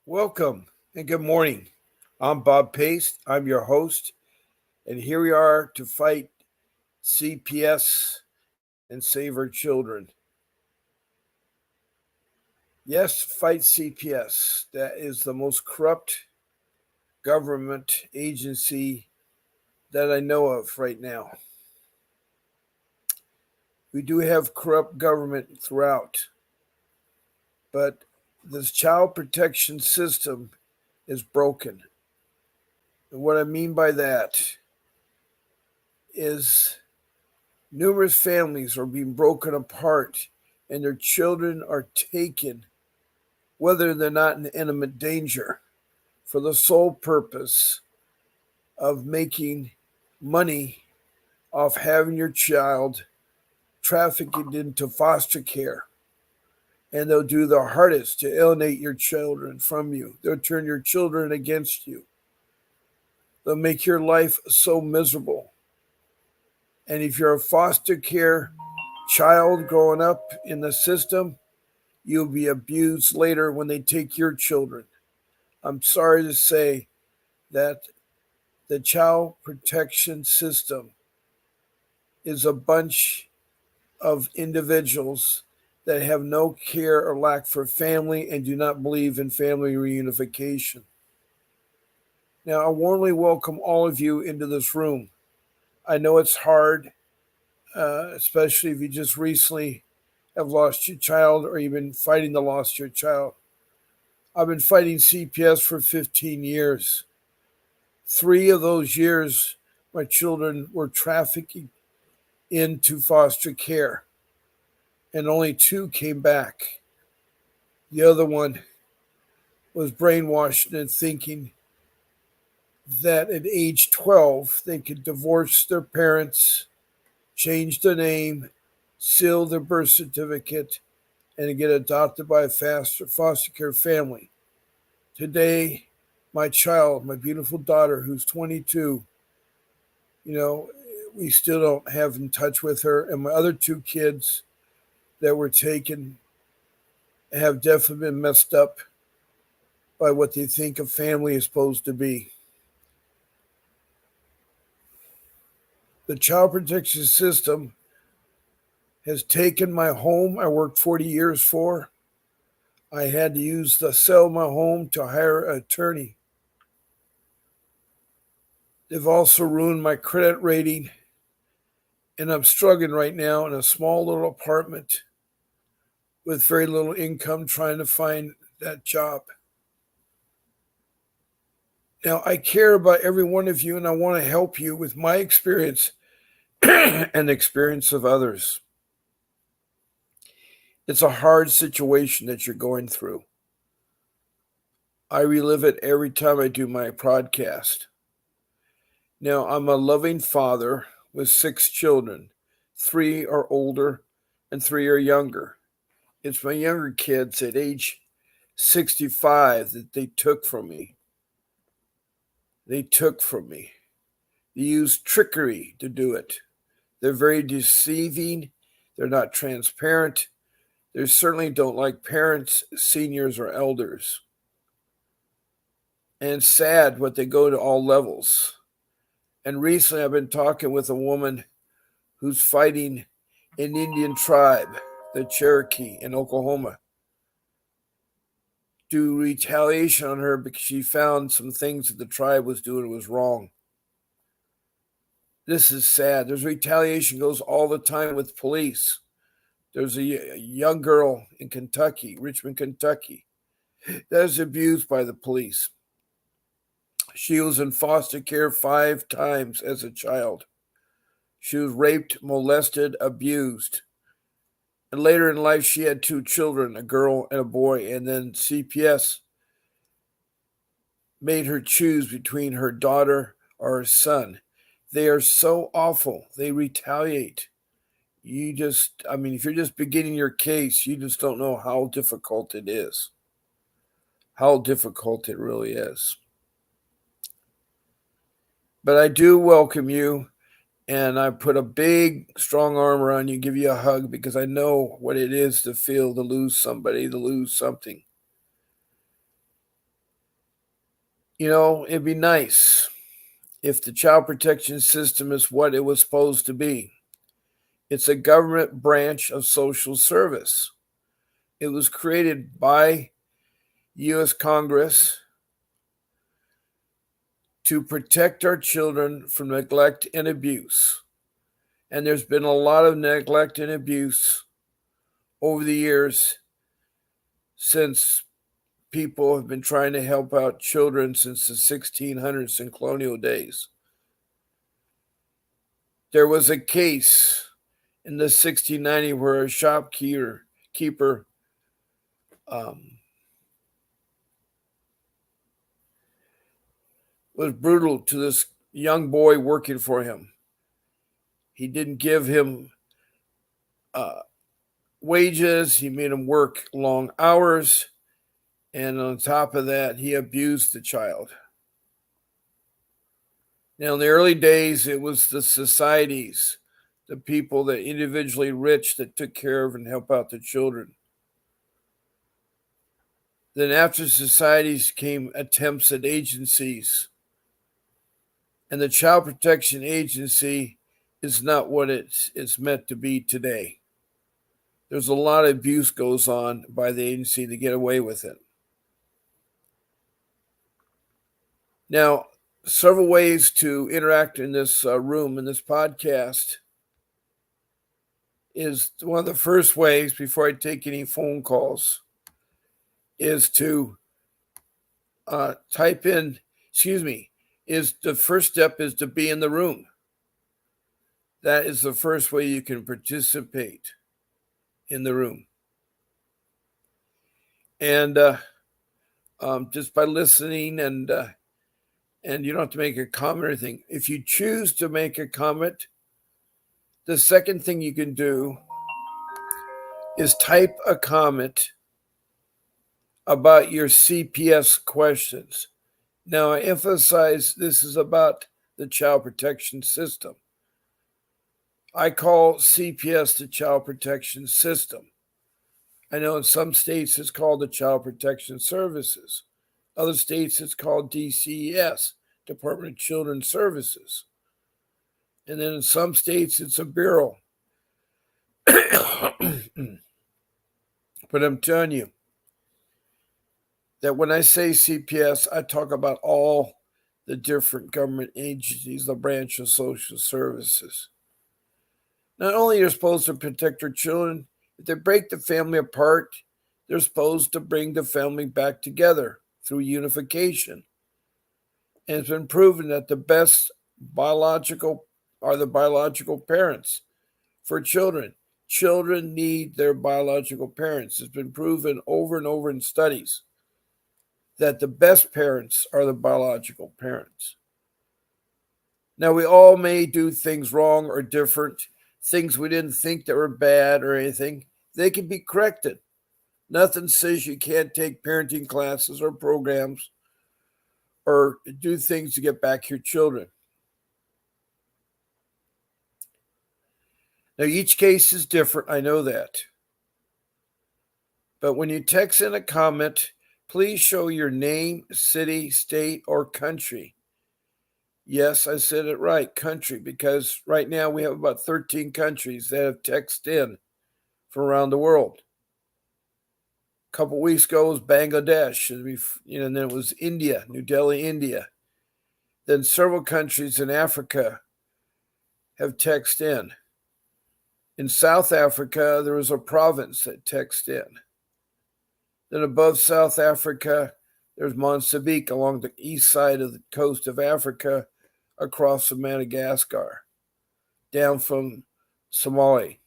Welcome and good morning. I'm Bob Paste. I'm your host, and here we are to fight CPS and save our children. Yes, fight CPS. That is the most corrupt government agency that I know of right now. We do have corrupt government throughout, but this child protection system is broken. And what I mean by that is numerous families are being broken apart and their children are taken, whether they're not in imminent danger, for the sole purpose of making money off having your child trafficked into foster care. And they'll do their hardest to alienate your children from you. They'll turn your children against you. They'll make your life so miserable. And if you're a foster care child growing up in the system, you'll be abused later when they take your children. I'm sorry to say that the child protection system is a bunch of individuals that have no care or lack for family and do not believe in family reunification. Now, I warmly welcome all of you into this room. I know it's hard, especially if you just recently have lost your child or you've been fighting to lose your child. I've been fighting CPS for 15 years. 3 of those years, my children were trafficking into foster care, and only 2 came back. The other one was brainwashed into thinking that at age 12 they could divorce their parents, change their name, seal their birth certificate, and get adopted by a foster care family. Today, my child, my beautiful daughter, who's 22, we still don't have in touch with her. And my other 2 kids that were taken have definitely been messed up by what they think a family is supposed to be. The child protection system has taken my home I worked 40 years for. I had to sell my home to hire an attorney. They've also ruined my credit rating, and I'm struggling right now in a small little apartment with very little income trying to find that job. Now, I care about every one of you, and I want to help you with my experience and the experience of others. It's a hard situation that you're going through. I relive it every time I do my podcast. Now, I'm a loving father with 6 children. 3 are older and 3 are younger. It's my younger kids at age 65 that they took from me. They used trickery to do it. They're very deceiving. They're not transparent. They certainly don't like parents, seniors, or elders. And it's sad what they go to all levels. And recently I've been talking with a woman who's fighting an Indian tribe, the Cherokee in Oklahoma, do retaliation on her because she found some things that the tribe was doing was wrong. This is sad. There's retaliation goes all the time with police. There's a young girl in Kentucky, Richmond, Kentucky, that was abused by the police. She was in foster care 5 times as a child. She was raped, molested, abused. And later in life, she had 2 children, a girl and a boy. And then CPS made her choose between her daughter or her son. They are so awful. They retaliate. If you're just beginning your case, you just don't know how difficult it is. How difficult it really is. But I do welcome you And I put a big, strong arm around you, give you a hug, because I know what it is to feel to lose somebody, to lose something. You know, it'd be nice if the child protection system is what it was supposed to be. It's a government branch of social service. It was created by U.S. Congress to protect our children from neglect and abuse. And there's been a lot of neglect and abuse over the years since people have been trying to help out children since the 1600s and colonial days. There was a case in the 1690 where a shopkeeper was brutal to this young boy working for him. He didn't give him wages. He made him work long hours. And on top of that, he abused the child. Now, in the early days, it was the societies, the people that individually rich that took care of and help out the children. Then after societies came attempts at agencies. And the Child Protection Agency is not what it's meant to be today. There's a lot of abuse goes on by the agency to get away with it. Now, several ways to interact in this room, in this podcast, is one of the first ways before I take any phone calls is to type in, is the first step is to be in the room. That is the first way you can participate in the room. And just by listening, and you don't have to make a comment or anything. If you choose to make a comment, the second thing you can do is type a comment about your CPS questions. Now, I emphasize this is about the child protection system. I call CPS the child protection system. I know in some states it's called the Child Protection Services. Other states it's called DCES, Department of Children's Services. And then in some states it's a bureau. But I'm telling you that when I say CPS, I talk about all the different government agencies, the branch of social services. Not only are you supposed to protect your children, if they break the family apart, they're supposed to bring the family back together through unification. And it's been proven that the best biological are the biological parents for children. Children need their biological parents. It's been proven over and over in studies that the best parents are the biological parents. Now, we all may do things wrong or different, things we didn't think that were bad or anything. They can be corrected. Nothing says you can't take parenting classes or programs or do things to get back your children. Now, each case is different. I know that. But when you text in a comment, please show your name, city, state, or country. Yes, I said it right, country, because right now we have about 13 countries that have texted in from around the world. A couple weeks ago was Bangladesh, and then it was India, New Delhi, India. Then several countries in Africa have texted in. In South Africa, there was a province that texted in. Then above South Africa, there's Mozambique along the east side of the coast of Africa, across from Madagascar, down from Somalia.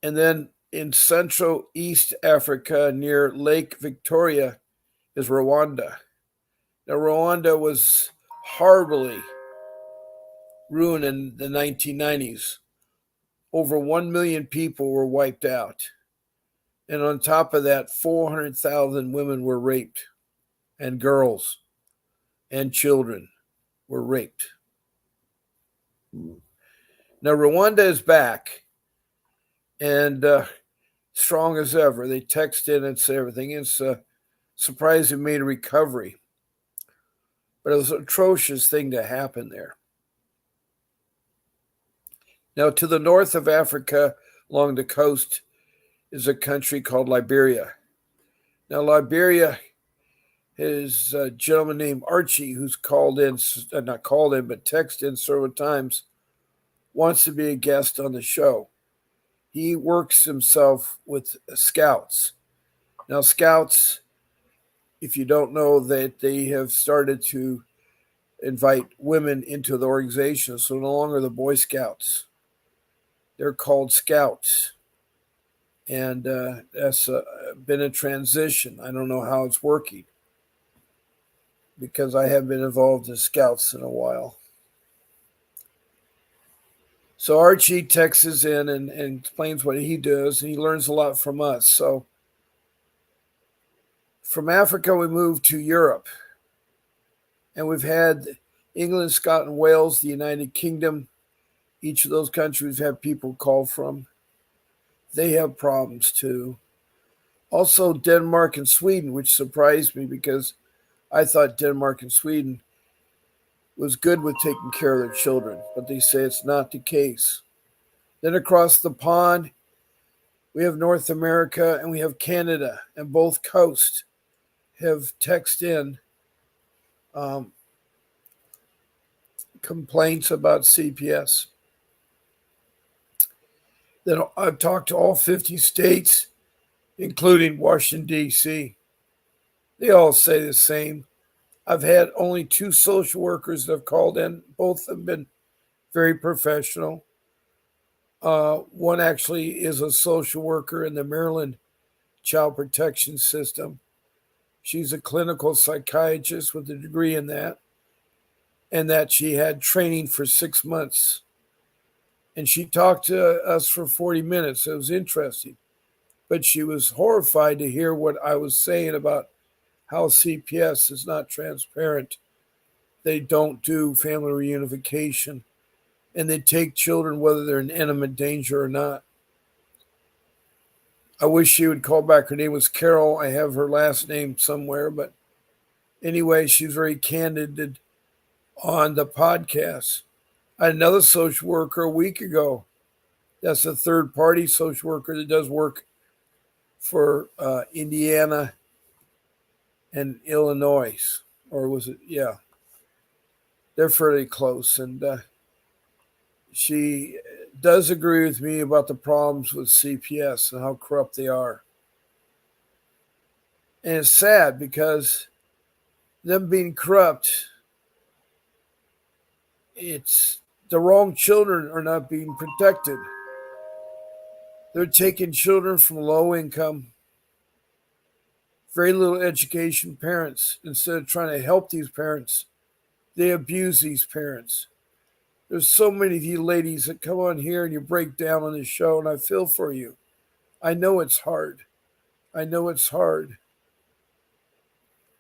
And then in Central East Africa, near Lake Victoria, is Rwanda. Now, Rwanda was horribly ruined in the 1990s. Over 1 million people were wiped out. And on top of that, 400,000 women were raped, and girls and children were raped. Now, Rwanda is back and strong as ever. They text in and say everything. It's surprised they made a recovery, but it was an atrocious thing to happen there. Now, to the north of Africa, along the coast, is a country called Liberia. Now, Liberia is a gentleman named Archie who's called in, not called in, but texted in several times, wants to be a guest on the show. He works himself with scouts. Now, scouts, if you don't know, that they have started to invite women into the organization, so no longer the Boy Scouts. They're called scouts. And that's been a transition. I don't know how it's working because I haven't been involved in scouts in a while. So Archie texts in and explains what he does, and he learns a lot from us. So from Africa, we moved to Europe, and we've had England, Scotland, Wales, the United Kingdom. Each of those countries have people call from. They have problems too. Also, Denmark and Sweden, which surprised me because I thought Denmark and Sweden was good with taking care of their children, but they say it's not the case. Then across the pond, we have North America and we have Canada, and both coasts have texted in complaints about CPS. Then I've talked to all 50 states, including Washington, D.C. They all say the same. I've had only 2 social workers that have called in. Both have been very professional. One actually is a social worker in the Maryland Child Protection System. She's a clinical psychiatrist with a degree in that, and that she had training for 6 months. And she talked to us for 40 minutes. It was interesting. But she was horrified to hear what I was saying about how CPS is not transparent. They don't do family reunification, and they take children whether they're in imminent danger or not. I wish she would call back. Her name was Carol. I have her last name somewhere, but anyway, she's very candid on the podcast. I had another social worker a week ago. That's a third party social worker that does work for Indiana and Illinois. Or was it? Yeah. They're fairly close. And she does agree with me about the problems with CPS and how corrupt they are. And it's sad because them being corrupt, it's the wrong children are not being protected. They're taking children from low income, very little education parents. Instead of trying to help these parents, they abuse these parents. There's so many of you ladies that come on here and you break down on this show, and I feel for you. I know it's hard. I know it's hard.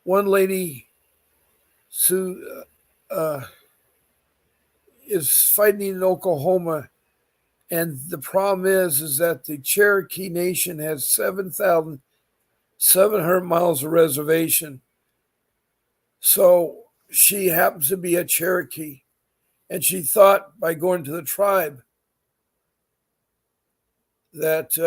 One lady, Sue, is fighting in Oklahoma, and the problem is that the Cherokee Nation has 7,700 miles of reservation. So she happens to be a Cherokee, and she thought by going to the tribe that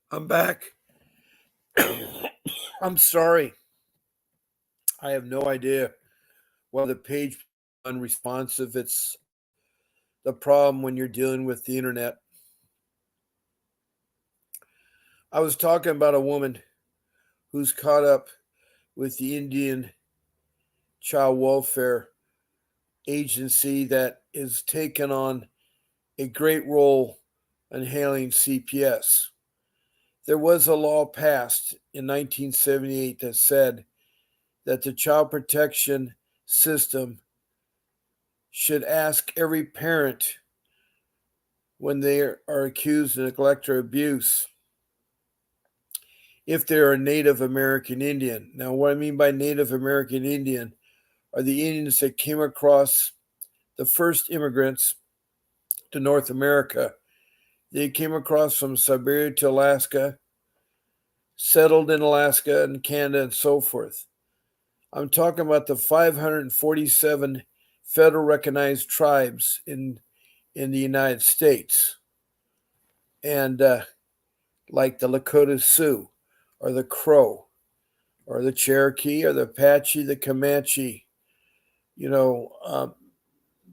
I'm back. I'm sorry. I have no idea why the page is unresponsive. It's the problem when you're dealing with the internet. I was talking about a woman who's caught up with the Indian Child Welfare Agency that is taken on a great role in handling CPS. There was a law passed in 1978 that said that the child protection system should ask every parent when they are accused of neglect or abuse if they're a Native American Indian. Now, what I mean by Native American Indian are the Indians that came across, the first immigrants to North America. They came across from Siberia to Alaska, settled in Alaska and Canada and so forth. I'm talking about the 547 federal recognized tribes in the United States. And like the Lakota Sioux or the Crow or the Cherokee or the Apache, the Comanche. There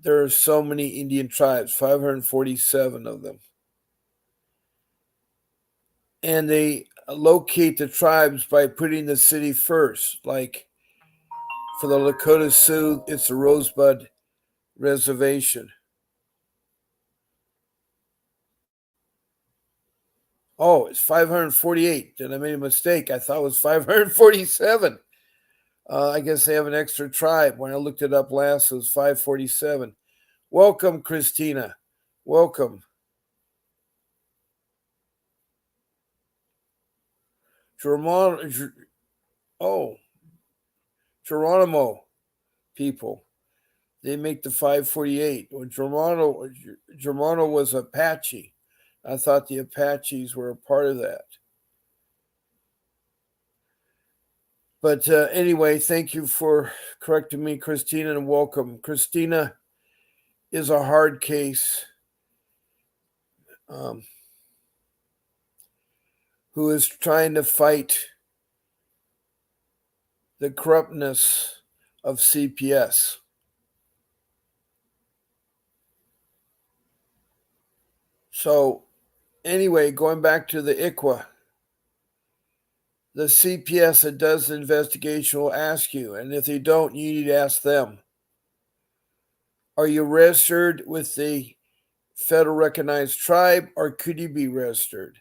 are so many Indian tribes, 547 of them. And they locate the tribes by putting the city first. Like for the Lakota Sioux, it's the Rosebud Reservation. Oh, it's 548. Then I made a mistake. I thought it was 547. I guess they have an extra tribe. When I looked it up last, it was 547. Welcome, Christina. Welcome. Geronimo people. They make the 548. Well, Germano was Apache. I thought the Apaches were a part of that. But anyway, thank you for correcting me, Christina, and welcome. Christina is a hard case who is trying to fight the corruptness of CPS. So anyway, going back to the ICWA, the CPS that does the investigation will ask you, and if they don't, you need to ask them. Are you registered with the federal recognized tribe, or could you be registered?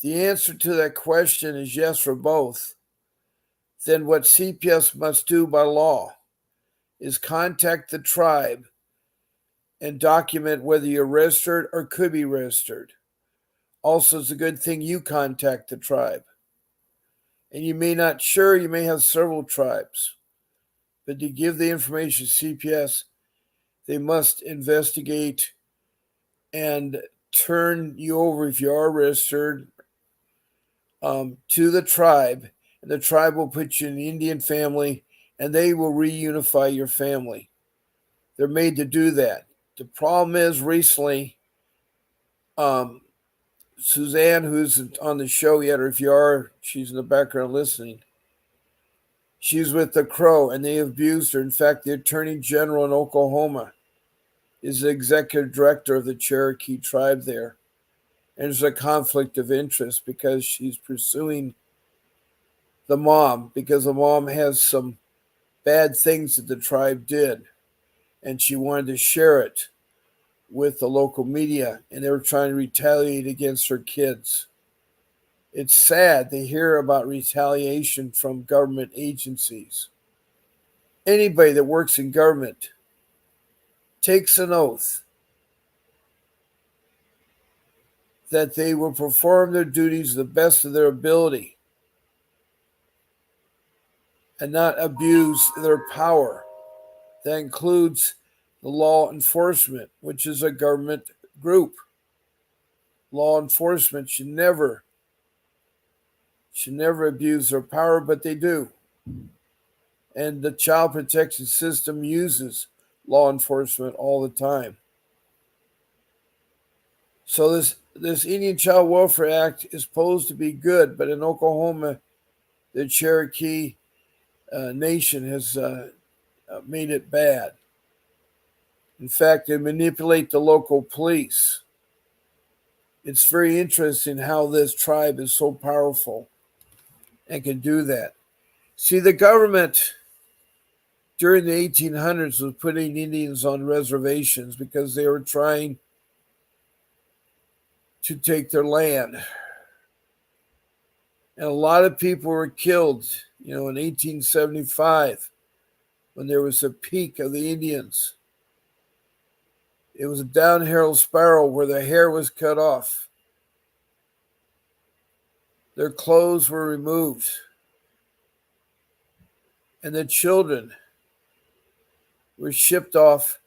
The answer to that question is yes for both. Then what CPS must do by law is contact the tribe and document whether you're registered or could be registered. Also, it's a good thing you contact the tribe. And you may not you may have several tribes, but to give the information to CPS, they must investigate and turn you over if you are registered to the tribe, and the tribe will put you in the Indian family, and they will reunify your family. They're made to do that. The problem is recently, Suzanne, who's on the show yet, or if you are, she's in the background listening. She's with the Crow, and they abused her. In fact, the Attorney General in Oklahoma is the executive director of the Cherokee tribe there. And there's a conflict of interest because she's pursuing the mom, because the mom has some bad things that the tribe did, and she wanted to share it with the local media, and they were trying to retaliate against her kids. It's sad to hear about retaliation from government agencies. Anybody that works in government takes an oath that they will perform their duties to the best of their ability and not abuse their power. That includes the law enforcement, which is a government group. Law enforcement should never abuse their power, but they do. And the child protection system uses law enforcement all the time. So this Indian Child Welfare Act is supposed to be good, but in Oklahoma, the Cherokee Nation has made it bad. In fact, they manipulate the local police. It's very interesting how this tribe is so powerful and can do that. See, the government during the 1800s was putting Indians on reservations because they were trying to take their land. And a lot of people were killed, in 1875 when there was a peak of the Indians. It was a downhill spiral where the hair was cut off. Their clothes were removed. And the children were shipped off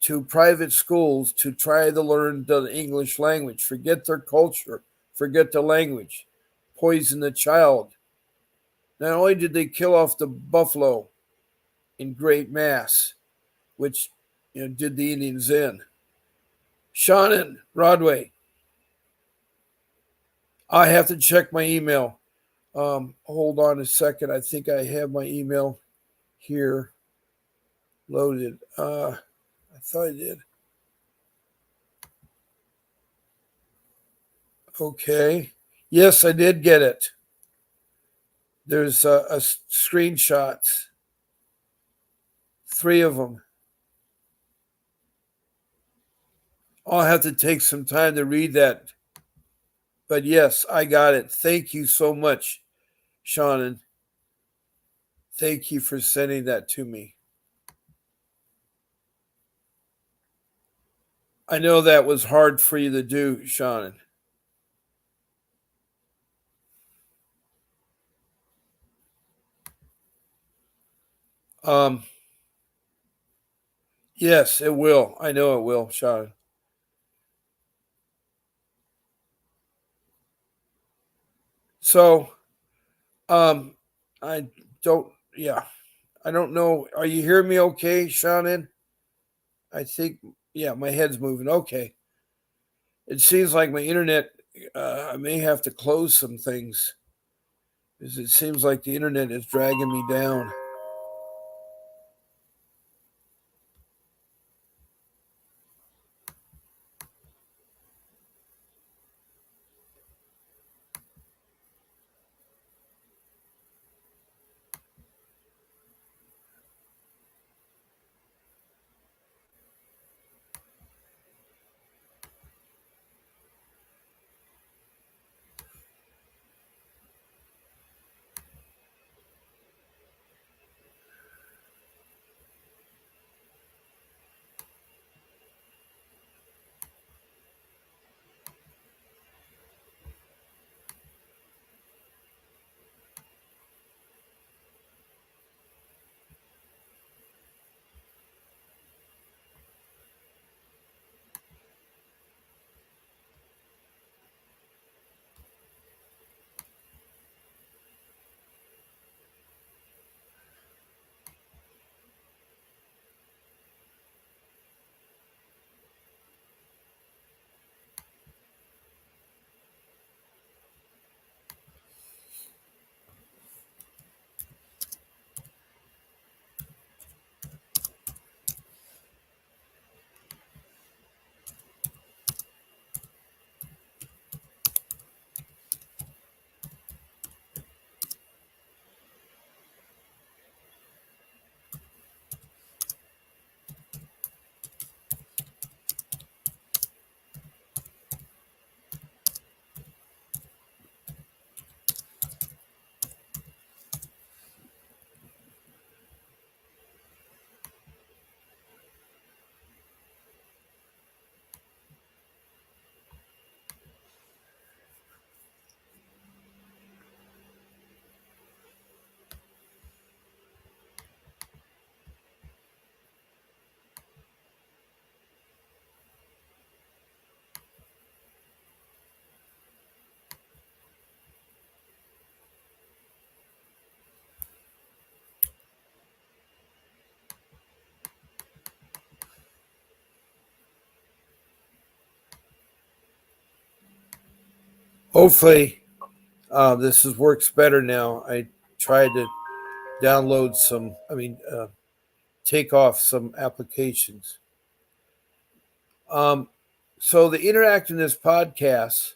to private schools to try to learn the English language. Forget their culture, forget the language. Poison the child. Not only did they kill off the buffalo in great mass, which did the Indians in. Shannon, Broadway. I have to check my email. Hold on a second. I think I have my email here loaded. I thought I did. Okay. Yes, I did get it. There's screenshots. 3 of them. I'll have to take some time to read that. But yes, I got it. Thank you so much, Shannon. Thank you for sending that to me. I know that was hard for you to do, Shannon. Yes, it will. I know it will, Shannon. So, I don't know. Are you hearing me okay, Shannon? I think, my head's moving. Okay. It seems like my internet, I may have to close some things because it seems like the internet is dragging me down. Hopefully, works better now. I tried to download take off some applications. So the interactiveness podcast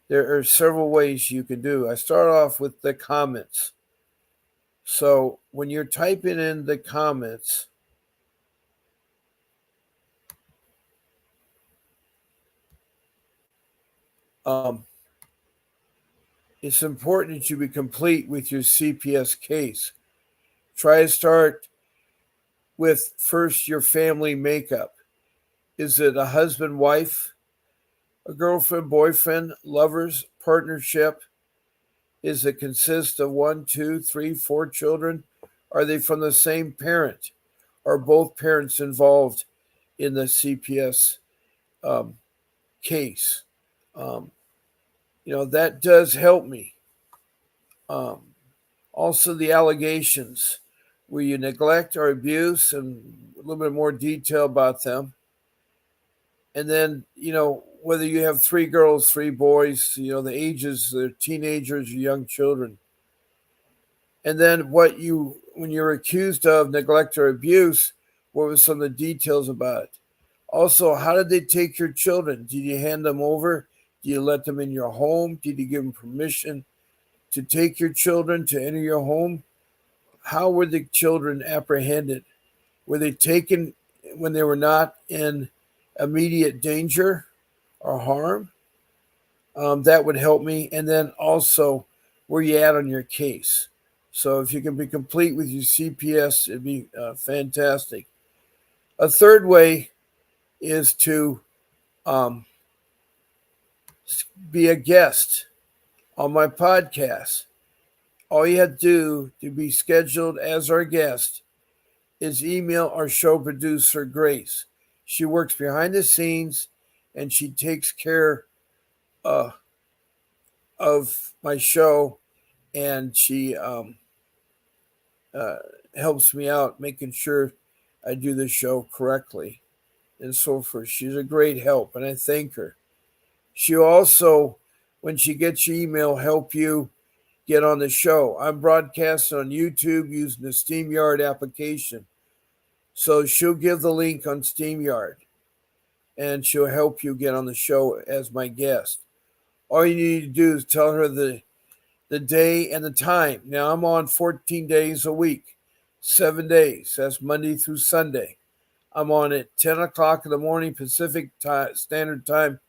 There are several ways you can do. I start off with the comments. So when you're typing in the comments, it's important that you be complete with your CPS case. Try to start with first your family makeup. Is it a husband, wife, a girlfriend, boyfriend, lovers, partnership? Is it consist of one, two, three, four children? Are they from the same parent? Are both parents involved in the CPS um, case? Um, that does help me. Um, Also, the allegations where you neglect or abuse, and a little bit more detail about them. And then, whether you have three girls, three boys, the ages, they're teenagers or young children. And then when you're accused of neglect or abuse, what were some of the details about it? Also, how did they take your children? Did you hand them over? Did you let them in your home? Did you give them permission to take your children to enter your home? How were the children apprehended? Were they taken when they were not in immediate danger or harm? That would help me. And then also, where you at on your case? So if you can be complete with your CPS, it'd be fantastic. A third way is to um, be a guest on my podcast. All you have to do to be scheduled as our guest is email our show producer, Grace. She works behind the scenes and she takes care uh, of my show, and she uh, helps me out making sure I do the show correctly and so forth. She's a great help, and I thank her. She also, when she gets your email, help you get on the show. I'm broadcasting on YouTube using the StreamYard application. So she'll give the link on StreamYard and she'll help you get on the show as my guest. All you need to do is tell her the day and the time. Now I'm on 14 days a week, 7 days. That's Monday through Sunday. I'm on at 10 o'clock in the morning Pacific Standard Time,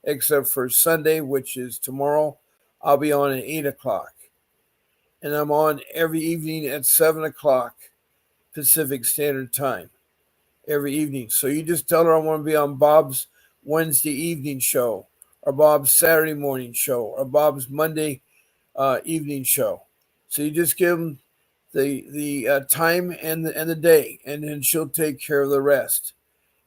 except for Sunday, which is tomorrow. I'll be on at 8 o'clock. And I'm on every evening at 7 o'clock Pacific Standard Time. Every evening. So you just tell her I want to be on Bob's Wednesday evening show, or Bob's Saturday morning show, or Bob's Monday evening show. So you just give them the time and the day, and then she'll take care of the rest.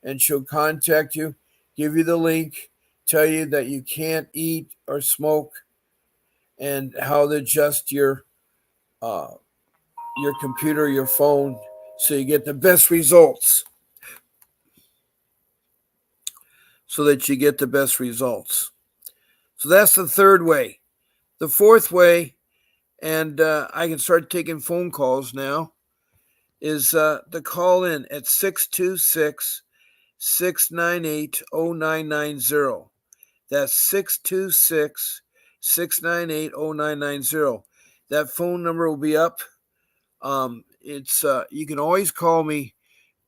And she'll contact you, give you the link, tell you that you can't eat or smoke, and how to adjust your computer, your phone, so you get the best results. So that you get the best results. So that's the third way. The fourth way, and I can start taking phone calls now, is to call in at 626 698 0990. That's 626 698 0990. That phone number will be up. It's you can always call me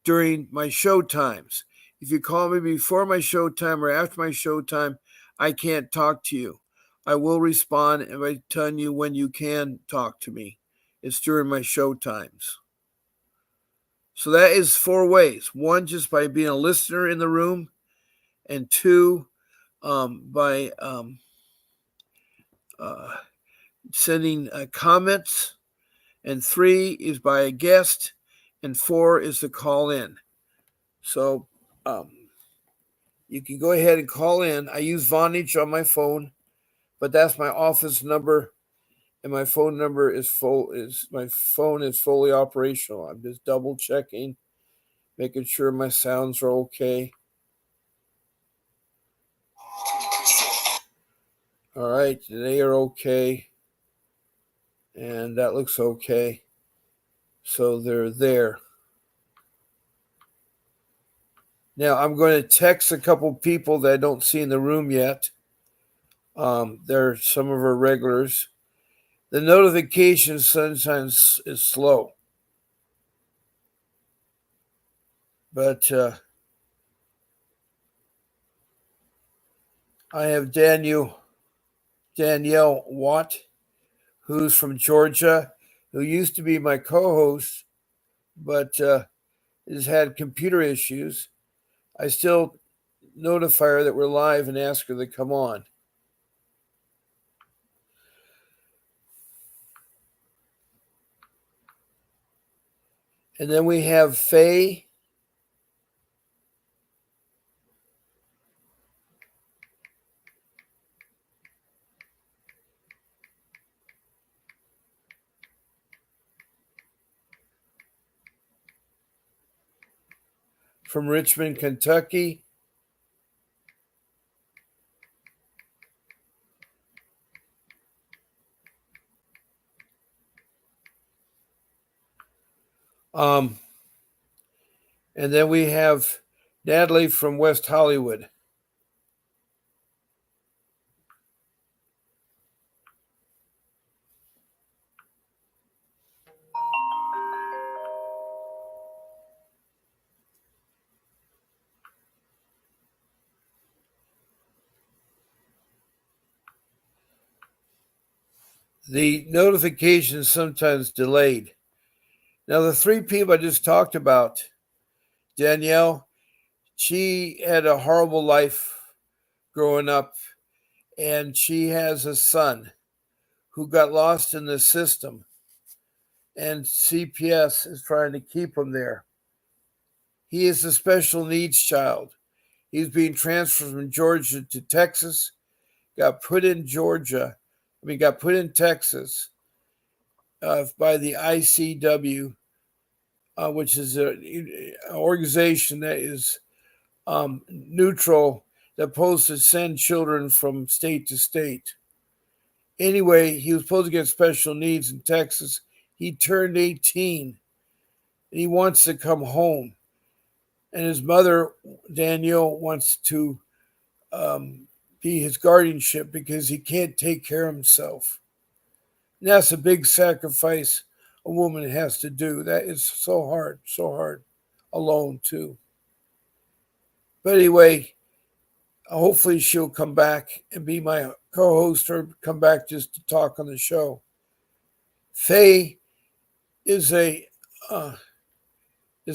during my show times. If you call me before my show time or after my show time, I can't talk to you. I will respond by telling you when you can talk to me. It's during my show times. So that is four ways. One, just by being a listener in the room, and two, by uh, sending comments, and three is by a guest, and four is to call in. So you can go ahead and call in. I use Vonage on my phone, but that's my office number, and my phone number is full. My phone is fully operational. I'm just double checking, making sure my sounds are okay. All right, they are okay, and that looks okay. So they're there. Now I'm going to text a couple people that I don't see in the room yet. They're some of our regulars. The notification sometimes is slow, but I have Danielle Watt, who's from Georgia, who used to be my co-host, but has had computer issues. I still notify her that we're live and ask her to come on. And then we have Faye. From Richmond, Kentucky. And then we have Natalie from West Hollywood. The notification is sometimes delayed. Now, the three people I just talked about, Danielle, she had a horrible life growing up, and she has a son who got lost in the system, and CPS is trying to keep him there. He is a special needs child. He's being transferred from Georgia to Texas, got put in Texas by the ICW, which is an organization that is neutral, that supposed to send children from state to state. Anyway, he was supposed to get special needs in Texas. He turned 18 and he wants to come home. And his mother, Danielle, wants to be his guardianship because he can't take care of himself. And that's a big sacrifice a woman has to do. That is so hard, alone too. But anyway, hopefully she'll come back and be my co-host or come back just to talk on the show. Faye is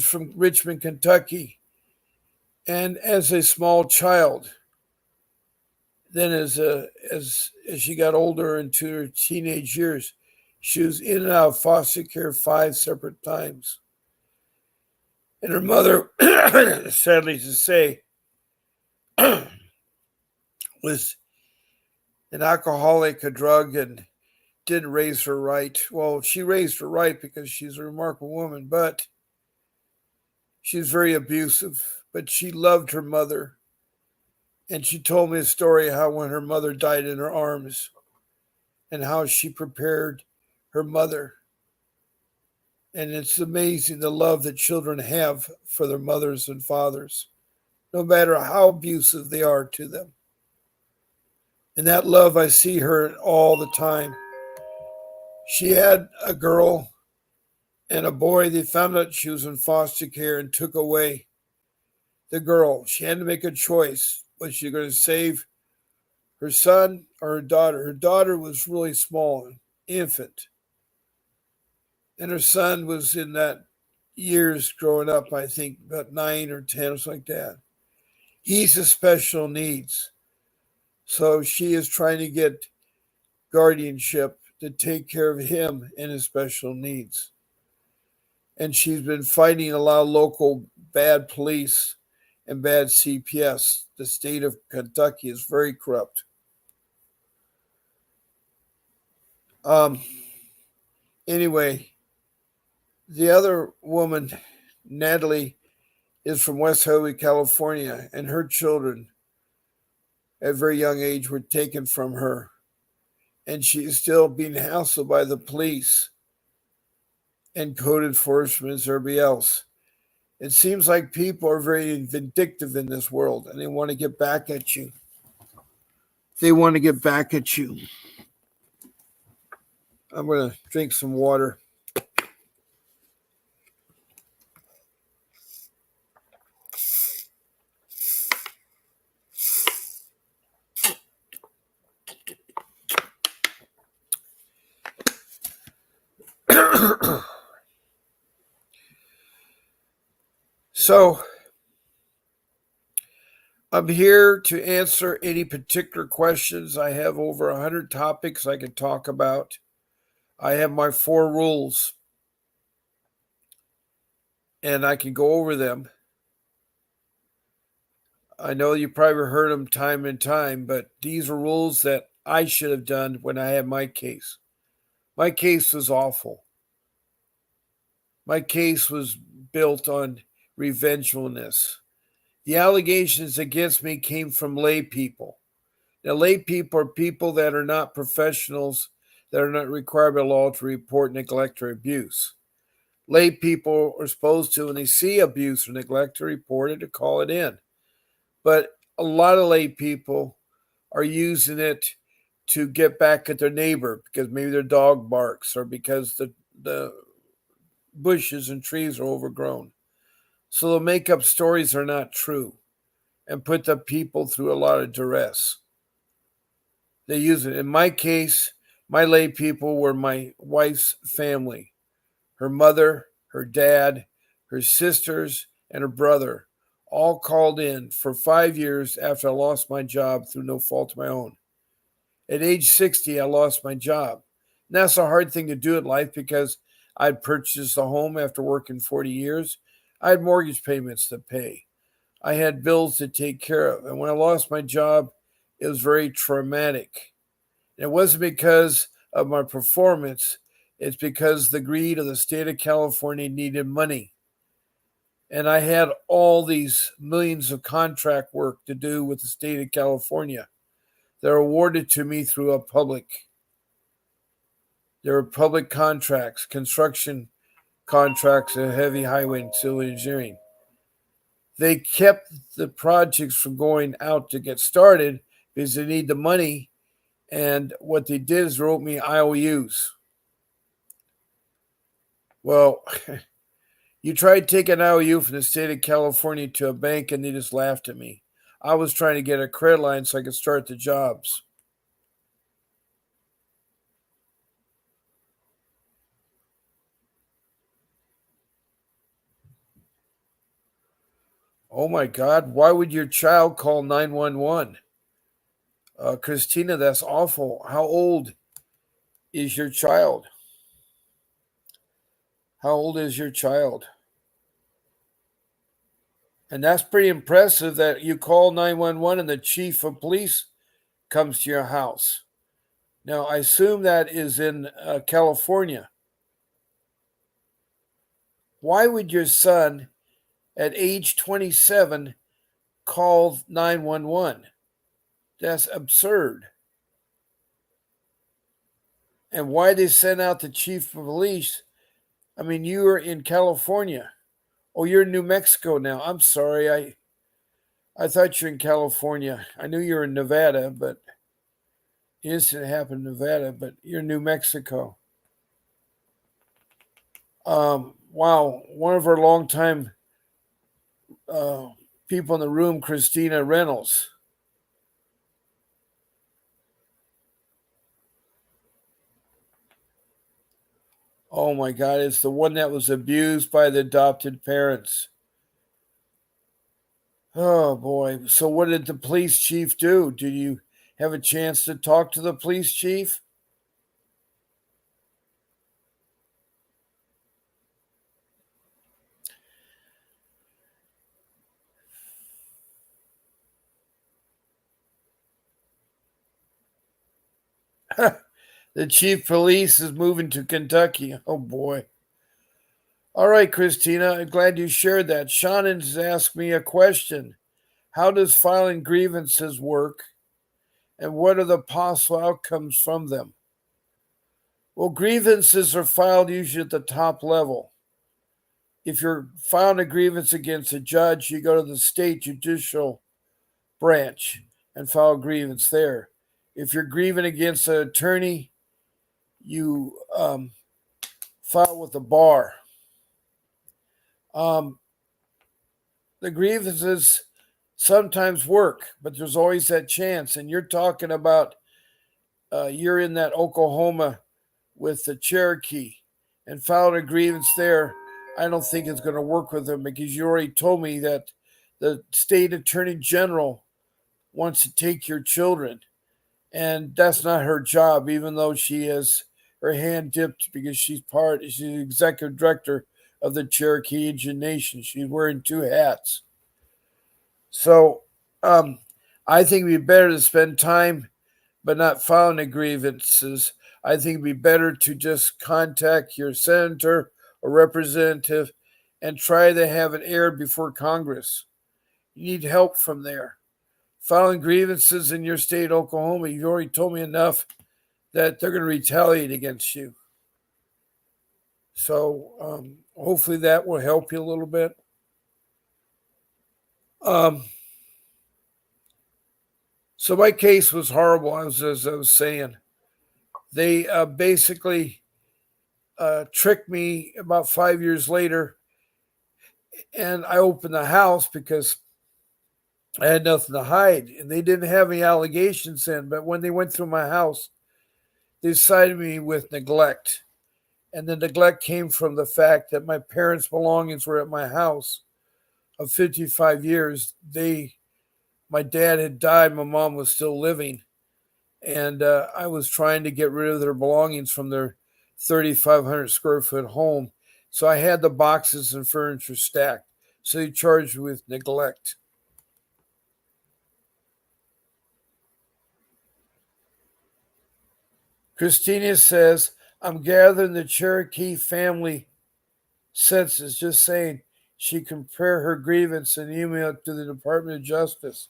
from Richmond, Kentucky, and as a small child, then as she got older into her teenage years, she was in and out of foster care 5 separate times. And her mother, sadly to say, was an alcoholic, a drug, and didn't raise her right. Well, she raised her right because she's a remarkable woman, but she's very abusive. But she loved her mother. And she told me a story how when her mother died in her arms and how she prepared her mother. And it's amazing the love that children have for their mothers and fathers, no matter how abusive they are to them. And that love, I see her all the time. She had a girl and a boy. They found out she was in foster care and took away the girl. She had to make a choice. Was she going to save her son or her daughter? Her daughter was really small, an infant. And her son was in that years growing up, I think about 9 or 10 or something like that. He's a special needs. So she is trying to get guardianship to take care of him and his special needs. And she's been fighting a lot of local bad police and bad CPS. The state of Kentucky is very corrupt. Anyway, the other woman, Natalie, is from West Hollywood, California, and her children at a very young age were taken from her. And she is still being hassled by the police and code enforcement and everybody else. It seems like people are very vindictive in this world and they want to get back at you. they want to get back at you. I'm going to drink some water. So, I'm here to answer any particular questions. I have over 100 topics I can talk about. I have my 4 rules, and I can go over them. I know you probably heard them time and time, but these are rules that I should have done when I had my case. My case was awful. My case was built on revengefulness. The allegations against me came from lay people. Now, lay people are people that are not professionals, that are not required by law to report neglect or abuse. Lay people are supposed to, when they see abuse or neglect, to report it, to call it in. But a lot of lay people are using it to get back at their neighbor because maybe their dog barks or because the bushes and trees are overgrown. So they'll make up stories that are not true and put the people through a lot of duress. They use it. In my case, my lay people were my wife's family, her mother, her dad, her sisters, and her brother, all called in for 5 years after I lost my job through no fault of my own. At age 60, I lost my job. And that's a hard thing to do in life because I'd purchased a home after working 40 years. I had mortgage payments to pay. I had bills to take care of. And when I lost my job, it was very traumatic. And it wasn't because of my performance, it's because the greed of the state of California needed money. And I had all these millions of contract work to do with the state of California. They're awarded to me through a public. There are public contracts, construction contracts, and heavy highway and civil engineering. They kept the projects from going out to get started because they need the money. And what they did is wrote me IOUs. Well, you tried to take an IOU from the state of California to a bank and they just laughed at me. I was trying to get a credit line so I could start the jobs. Oh my God, why would your child call 911? Christina, that's awful. How old is your child? How old is your child? And that's pretty impressive that you call 911 and the chief of police comes to your house. Now, I assume that is in California. Why would your son at age 27 call 911? That's absurd. And why they send out the chief of police? I mean, you are in California. Oh, you're in New Mexico now. I'm sorry. I thought you're in California. I knew you were in Nevada, but the incident happened in Nevada, but you're in New Mexico. Wow. One of our longtime people in the room, Christina Reynolds. Oh my God, it's the one that was abused by the adopted parents. Oh boy. So, what did the police chief do? Did you have a chance to talk to the police chief? The chief police is moving to Kentucky. Oh boy. All right, Christina, I'm glad you shared that. Shannon's asked me a question. How does filing grievances work, and what are the possible outcomes from them? Well, grievances are filed usually at the top level. If you're filing a grievance against a judge, you go to the state judicial branch and file a grievance there. If you're grieving against an attorney, you file with the bar. The grievances sometimes work, but there's always that chance. And you're talking about you're in that Oklahoma with the Cherokee and filed a grievance there. I don't think it's going to work with them because you already told me that the state attorney general wants to take your children. And that's not her job, even though she has her hand dipped because she's the executive director of the Cherokee Indian Nation. She's wearing two hats. So I think it'd be better to spend time but not filing the grievances. I think it'd be better to just contact your senator or representative and try to have it aired before Congress. You need help from there. Filing grievances in your state, Oklahoma, you've already told me enough that they're going to retaliate against you. So hopefully that will help you a little bit. So my case was horrible, as I was saying. They basically tricked me about 5 years later, and I opened the house because I had nothing to hide, and they didn't have any allegations in. But when they went through my house, they cited me with neglect. And the neglect came from the fact that my parents' belongings were at my house of 55 years. My dad had died, my mom was still living, and I was trying to get rid of their belongings from their 3,500 square foot home. So I had the boxes and furniture stacked. So they charged me with neglect. Christina says, I'm gathering the Cherokee family census, just saying she can prepare her grievance and email it to the Department of Justice.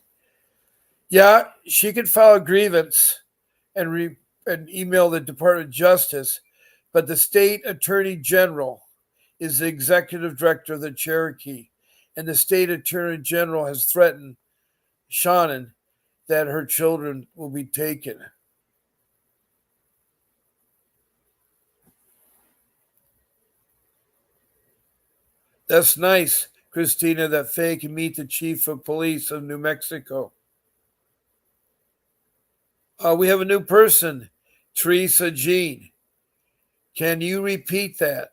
Yeah, she could file a grievance and email the Department of Justice, but the state attorney general is the executive director of the Cherokee, and the state attorney general has threatened Shannon that her children will be taken. That's nice, Christina, that Faye can meet the chief of police of New Mexico. We have a new person, Teresa Jean. Can you repeat that?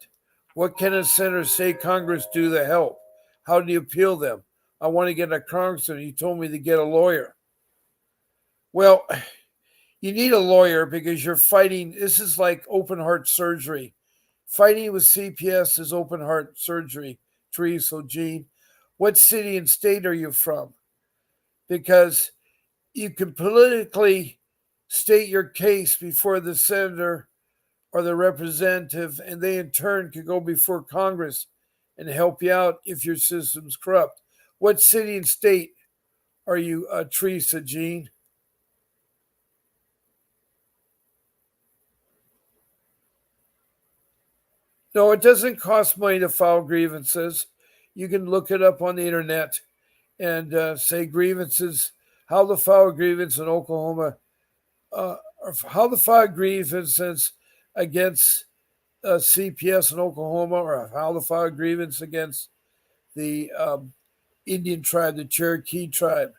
What can a senator say Congress do to help? How do you appeal them? I want to get a congressman. He told me to get a lawyer. Well, you need a lawyer because you're fighting. This is like open heart surgery. Fighting with CPS is open heart surgery. Teresa Jean, what city and state are you from? Because you can politically state your case before the senator or the representative, and they in turn could go before Congress and help you out if your system's corrupt. What city and state are you, Teresa Jean? No, it doesn't cost money to file grievances. You can look it up on the internet and say grievances, how to file a grievance in Oklahoma, or how to file grievances against CPS in Oklahoma, or how to file a grievance against the Indian tribe, the Cherokee tribe.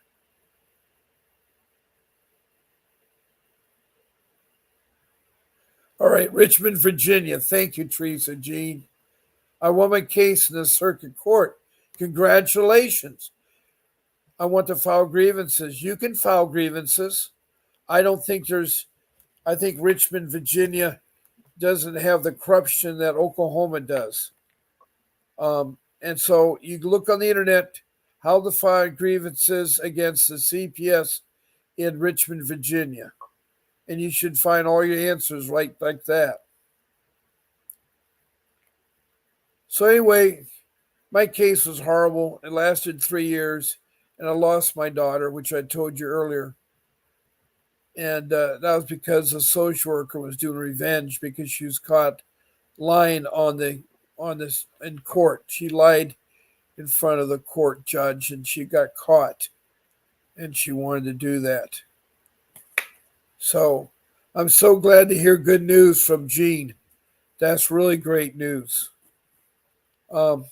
All right, Richmond, Virginia. Thank you, Teresa Jean. I won my case in the circuit court. Congratulations. I want to file grievances. You can file grievances. I don't think I think Richmond, Virginia doesn't have the corruption that Oklahoma does. And so you look on the internet how to file grievances against the CPS in Richmond, Virginia. And you should find all your answers right like that. So anyway, my case was horrible. It lasted 3 years, and I lost my daughter, which I told you earlier. And that was because the social worker was doing revenge because she was caught lying on this in court. She lied in front of the court judge, and she got caught, and she wanted to do that. So I'm so glad to hear good news from Gene. That's really great news. Um,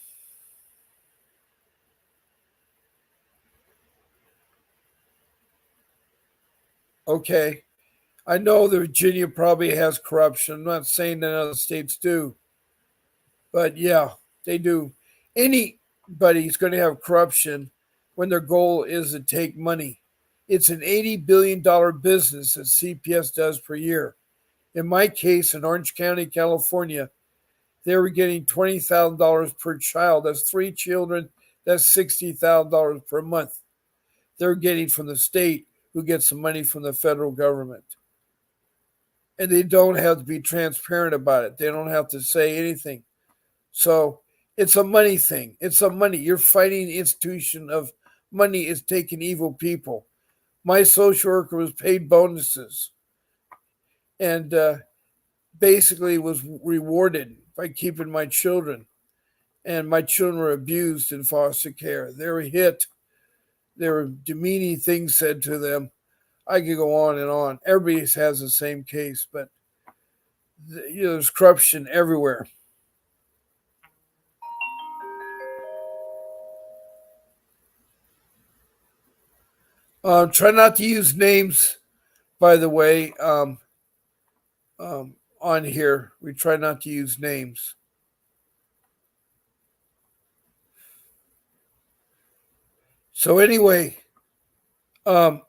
okay. I know that Virginia probably has corruption. I'm not saying that other states do, but yeah, they do. Anybody's going to have corruption when their goal is to take money. It's an $80 billion business that CPS does per year. In my case, in Orange County, California, they were getting $20,000 per child. That's three children. That's $60,000 per month. They're getting from the state, who gets some money from the federal government. And they don't have to be transparent about it. They don't have to say anything. So it's a money thing. It's a money. You're fighting the institution of money is taking evil people. My social worker was paid bonuses and basically was rewarded by keeping my children. And my children were abused in foster care. They were hit. There were demeaning things said to them. I could go on and on. Everybody has the same case, but there's corruption everywhere. Try not to use names, by the way, on here. We try not to use names. So, anyway, um,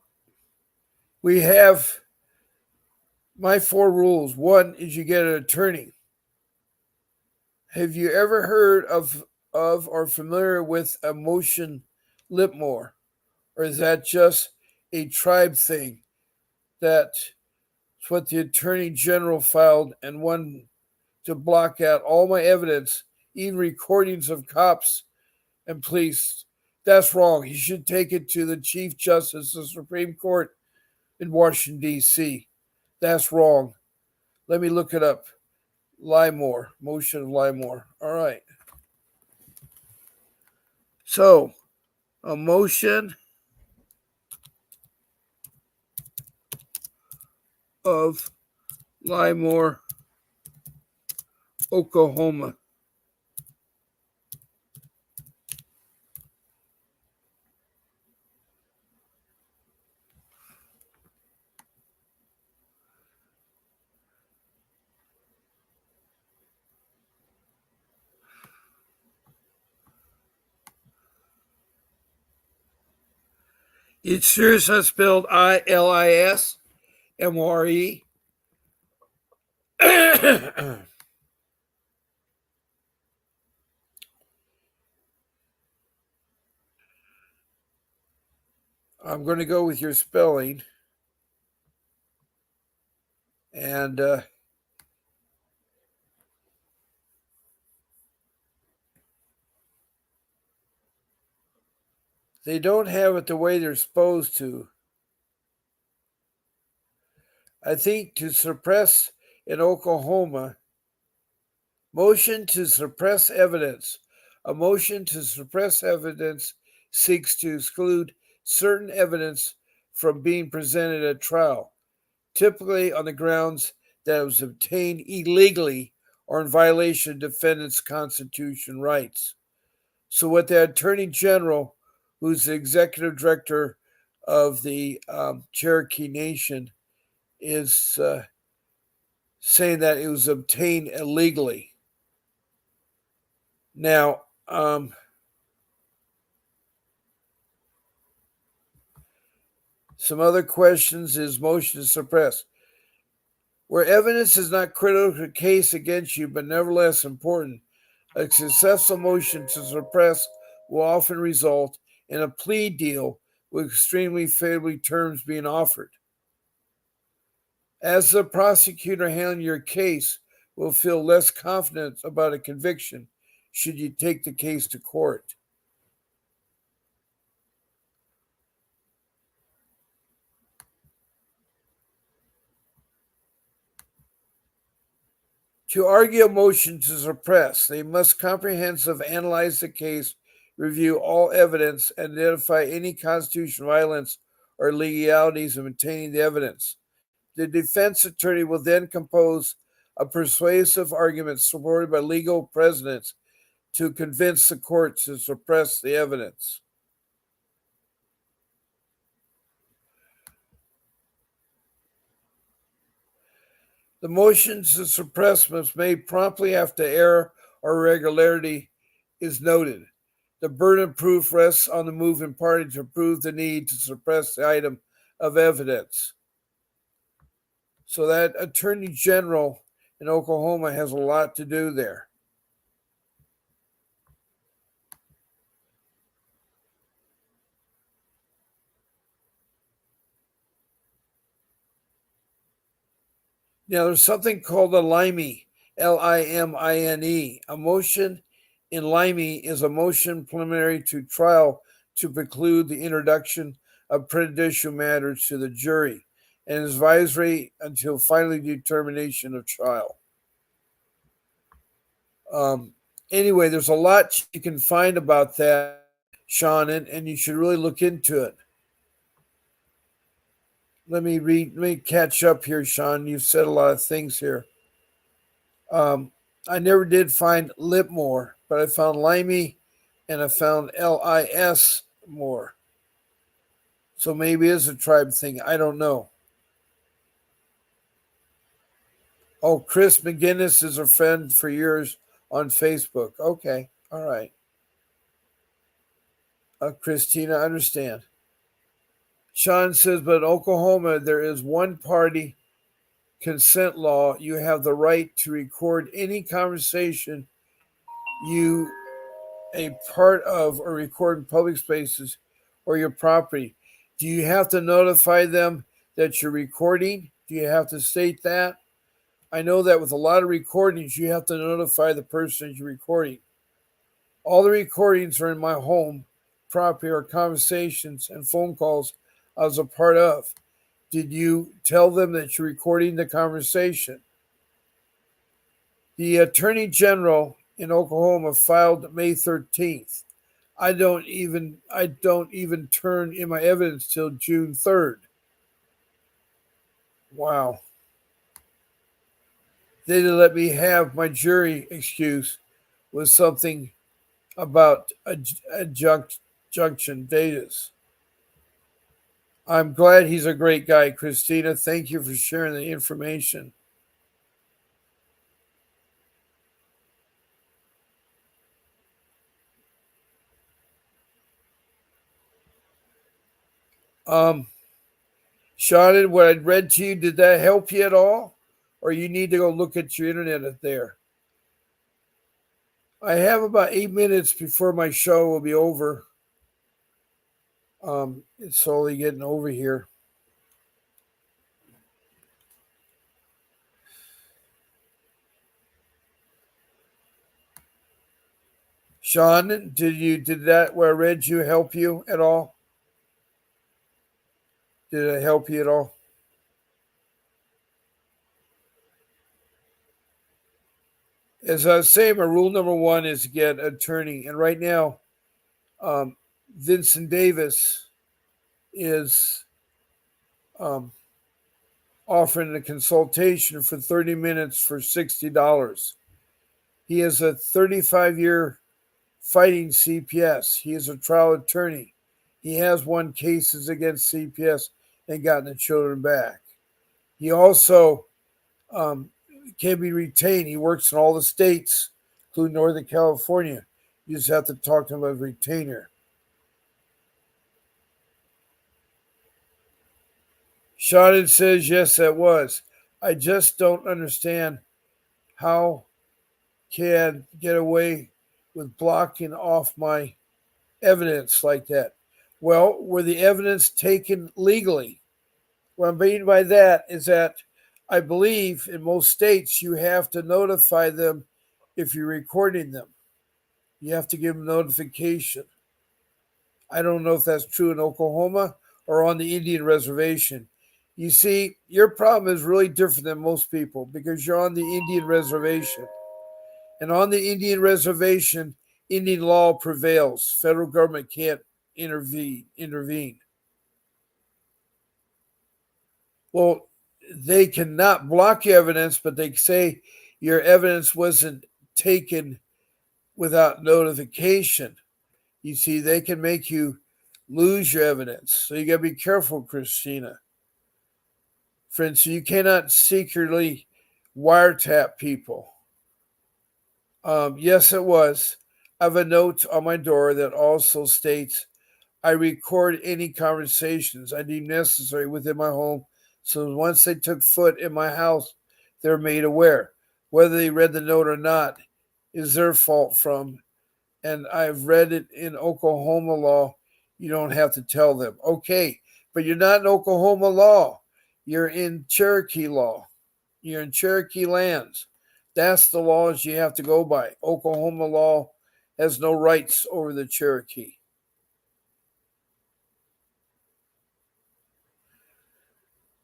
we have my four rules. One is you get an attorney. Have you ever heard of or familiar with a motion Lipmore? Or is that just a tribe thing? That's what the attorney general filed and wanted to block out all my evidence, even recordings of cops and police. That's wrong. He should take it to the Chief Justice of the Supreme Court in Washington, D.C. That's wrong. Let me look it up. Lymore, motion of Lymore. All right. So, a motion of Lymore, Oklahoma. It sure is spelled ILISMORE. I'm going to go with your spelling. And they don't have it the way they're supposed to. I think to suppress in Oklahoma, motion to suppress evidence. A motion to suppress evidence seeks to exclude certain evidence from being presented at trial, typically on the grounds that it was obtained illegally or in violation of defendant's constitutional rights. So, what the Attorney General, who's the executive director of the Cherokee Nation, is saying that it was obtained illegally. Now, some other questions is motion to suppress. Where evidence is not critical to a case against you, but nevertheless important, a successful motion to suppress will often result in a plea deal with extremely favorable terms being offered. As the prosecutor handling your case will feel less confident about a conviction should you take the case to court. To argue a motion to suppress, they must comprehensively analyze the case, review all evidence, and identify any constitutional violence or illegalities in obtaining the evidence. The defense attorney will then compose a persuasive argument supported by legal precedents to convince the court to suppress the evidence. The motion to suppress must be made promptly after error or irregularity is noted. The burden of proof rests on the moving party to prove the need to suppress the item of evidence. So that attorney general in Oklahoma has a lot to do there. Now, there's something called a limine, Limine. A motion in limine is a motion preliminary to trial to preclude the introduction of prejudicial matters to the jury and is advisory until final determination of trial. Anyway, there's a lot you can find about that, Sean, and you should really look into it. Let me catch up here, Sean. You've said a lot of things here. I never did find Lipmore, but I found Limey and I found LIS more. So maybe it is a tribe thing. I don't know. Oh, Chris McGinnis is a friend for years on Facebook. Okay. All right. Christina, I understand. Sean says, but in Oklahoma, there is one party consent law. You have the right to record any conversation you a part of or record in public spaces or your property. Do you have to notify them that you're recording? Do you have to state that? I know that with a lot of recordings, you have to notify the person you're recording. All the recordings are in my home property or conversations and phone calls I was a part of. Did you tell them that you're recording the conversation? The Attorney General in Oklahoma filed May 13th. I don't even turn in my evidence till June 3rd. Wow. They didn't let me have my jury excuse with something about adjunction datas. I'm glad he's a great guy, Christina. Thank you for sharing the information. Shannon, what I read to you, did that help you at all? Or you need to go look at your internet there? I have about 8 minutes before my show will be over. It's slowly getting over here. Sean, did that what I read you help you at all? Did it help you at all? As I was saying, my rule number one is to get an attorney. And right now, Vincent Davis is offering a consultation for 30 minutes for $60. He has a 35-year fighting CPS. He is a trial attorney. He has won cases against CPS and gotten the children back. He also can be retained. He works in all the states, including Northern California. You just have to talk to him about a retainer. Shannon says, yes, that was. I just don't understand how can get away with blocking off my evidence like that. Well, were the evidence taken legally? What I mean by that is that I believe in most states you have to notify them if you're recording them. You have to give them notification. I don't know if that's true in Oklahoma or on the Indian reservation. You see, your problem is really different than most people because you're on the Indian reservation. And on the Indian reservation, Indian law prevails. Federal government can't intervene. Well, they cannot block your evidence, but they say your evidence wasn't taken without notification. You see, they can make you lose your evidence. So you got to be careful, Christina. For instance, you cannot secretly wiretap people. Yes, it was. I have a note on my door that also states I record any conversations I deem necessary within my home. So once they took foot in my house, they're made aware. Whether they read the note or not is their fault from. And I've read it in Oklahoma law. You don't have to tell them. Okay, but you're not in Oklahoma law. You're in Cherokee law. You're in Cherokee lands. That's the laws you have to go by. Oklahoma law has no rights over the Cherokee.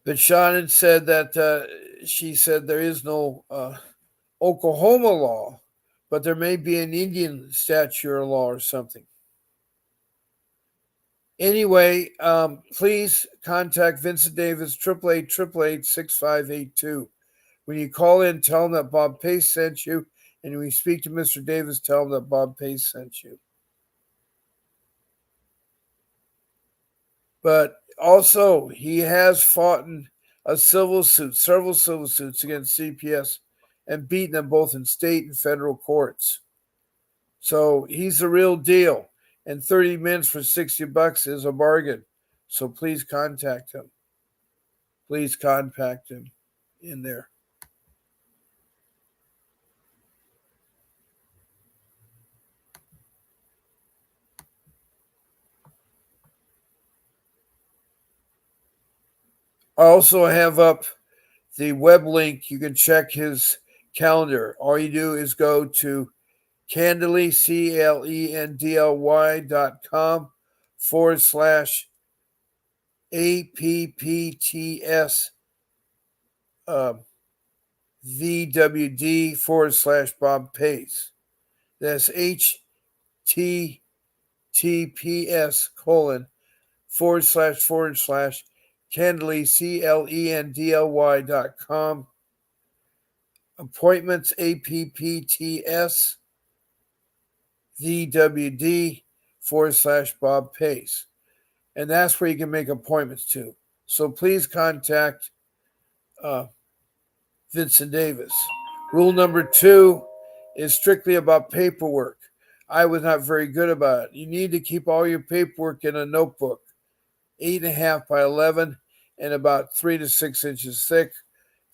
But Shannon said that she said there is no Oklahoma law, but there may be an Indian statute or law or something. Anyway, please contact Vincent Davis, 888-888-6582. When you call in, tell them that Bob Pace sent you. And when you speak to Mr. Davis, tell him that Bob Pace sent you. But also, he has fought in several civil suits against CPS and beaten them both in state and federal courts. So he's the real deal. And 30 minutes for $60 is a bargain. So please contact him. Please contact him in there. I also have up the web link. You can check his calendar. All you do is go to Candly, CLENDLY.com/APPTS VWD/Bob Pace. That's HTTPS:// Candly, CLENDLY.com. Appointments, APPTS VWD/Bob Pace. And that's where you can make appointments to. So please contact Vincent Davis. Rule number 2 is strictly about paperwork. I was not very good about it. You need to keep all your paperwork in a notebook, 8.5 by 11 and about 3 to 6 inches thick,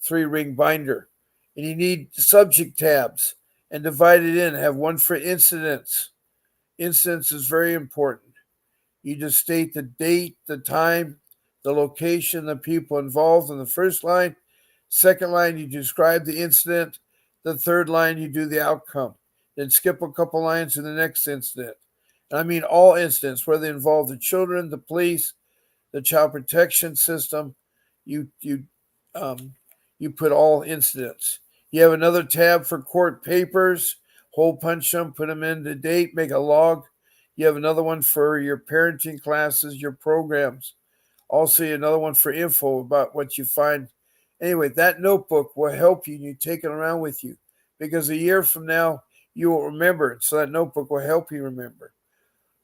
3-ring binder. And you need subject tabs and divide it in. Have one for incidents. Incidents is very important. You just state the date, the time, the location, the people involved in the first line. Second line, you describe the incident. The third line, you do the outcome. Then skip a couple lines to the next incident. And I mean all incidents, whether they involve the children, the police, the child protection system. You put all incidents. You have another tab for court papers. Hole punch them, put them in the date, make a log. You have another one for your parenting classes, your programs. Also, another one for info about what you find. Anyway, that notebook will help you and you take it around with you because a year from now, you will remember it. So that notebook will help you remember.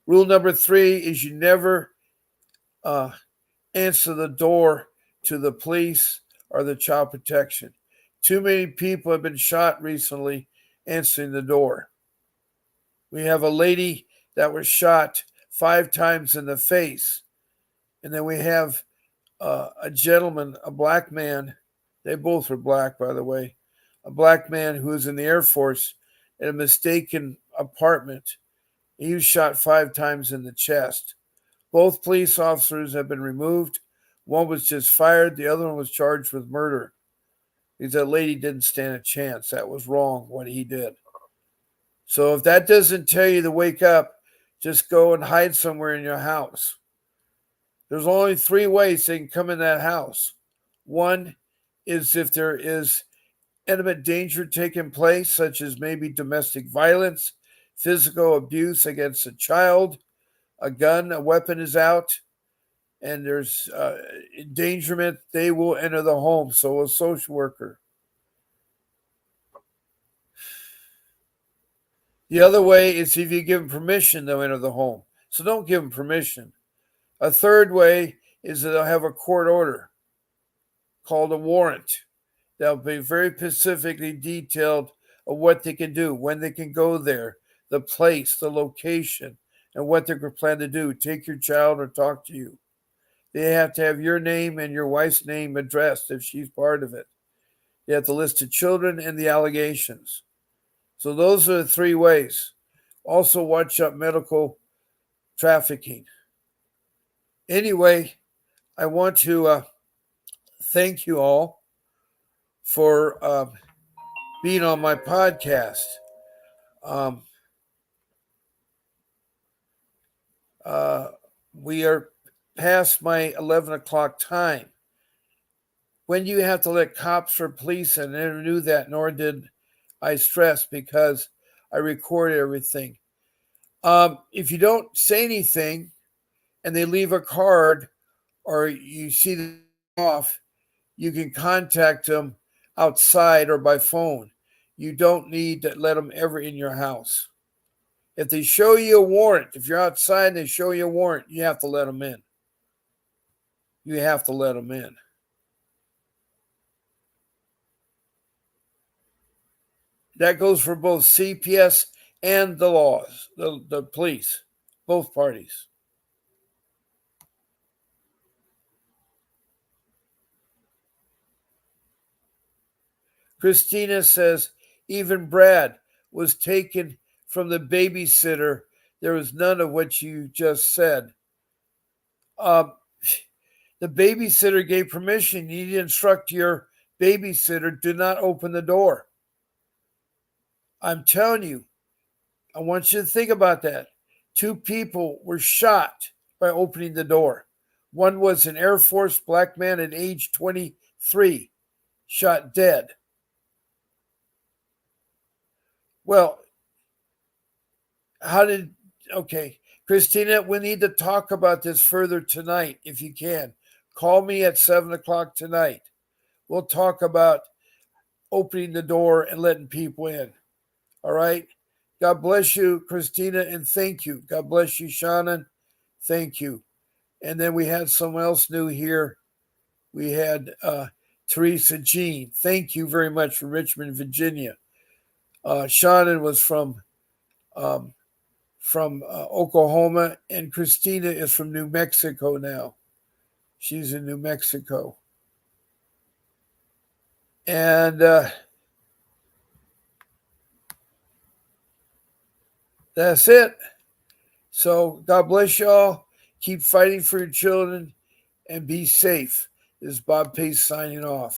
Rule number 3 is you never answer the door to the police or the child protection. Too many people have been shot recently answering the door. We have a lady that was shot 5 times in the face. And then we have a gentleman, a black man. They both were black, by the way. A black man who was in the Air Force in a mistaken apartment. He was shot 5 times in the chest. Both police officers have been removed. One was just fired. The other one was charged with murder. Because that lady didn't stand a chance. That was wrong, what he did. So if that doesn't tell you to wake up, just go and hide somewhere in your house. There's only 3 ways they can come in that house. One is if there is imminent danger taking place, such as maybe domestic violence, physical abuse against a child, a gun, a weapon is out, and there's endangerment, they will enter the home. So a social worker. The other way is if you give them permission, they'll enter the home. So don't give them permission. A third way is that they'll have a court order called a warrant. That'll be very specifically detailed of what they can do, when they can go there, the place, the location, and what they're planning to do. Take your child or talk to you. They have to have your name and your wife's name addressed if she's part of it. They have to list the children and the allegations. So those are the three ways. Also, watch out medical trafficking. Anyway, I want to thank you all for being on my podcast. We are past my 11 o'clock time. When you have to let cops or police, and I never knew that, nor did I stress because I record everything. If you don't say anything and they leave a card or you see them off, you can contact them outside or by phone. You don't need to let them ever in your house. If they show you a warrant, if you're outside and they show you a warrant, you have to let them in. You have to let them in. That goes for both CPS and the laws, the police, both parties. Christina says, even Brad was taken from the babysitter. There was none of what you just said. The babysitter gave permission. You need to instruct your babysitter, do not open the door. I'm telling you, I want you to think about that. 2 people were shot by opening the door. One was an Air Force black man at age 23, shot dead. Well, okay, Christina, we need to talk about this further tonight if you can. Call me at 7 o'clock tonight. We'll talk about opening the door and letting people in. All right? God bless you, Christina, and thank you. God bless you, Shannon. Thank you. And then we had someone else new here. We had Teresa Jean. Thank you very much from Richmond, Virginia. Shannon was from Oklahoma, and Christina is from New Mexico now. She's in New Mexico. And that's it. So God bless y'all. Keep fighting for your children and be safe. This is Bob Pace signing off.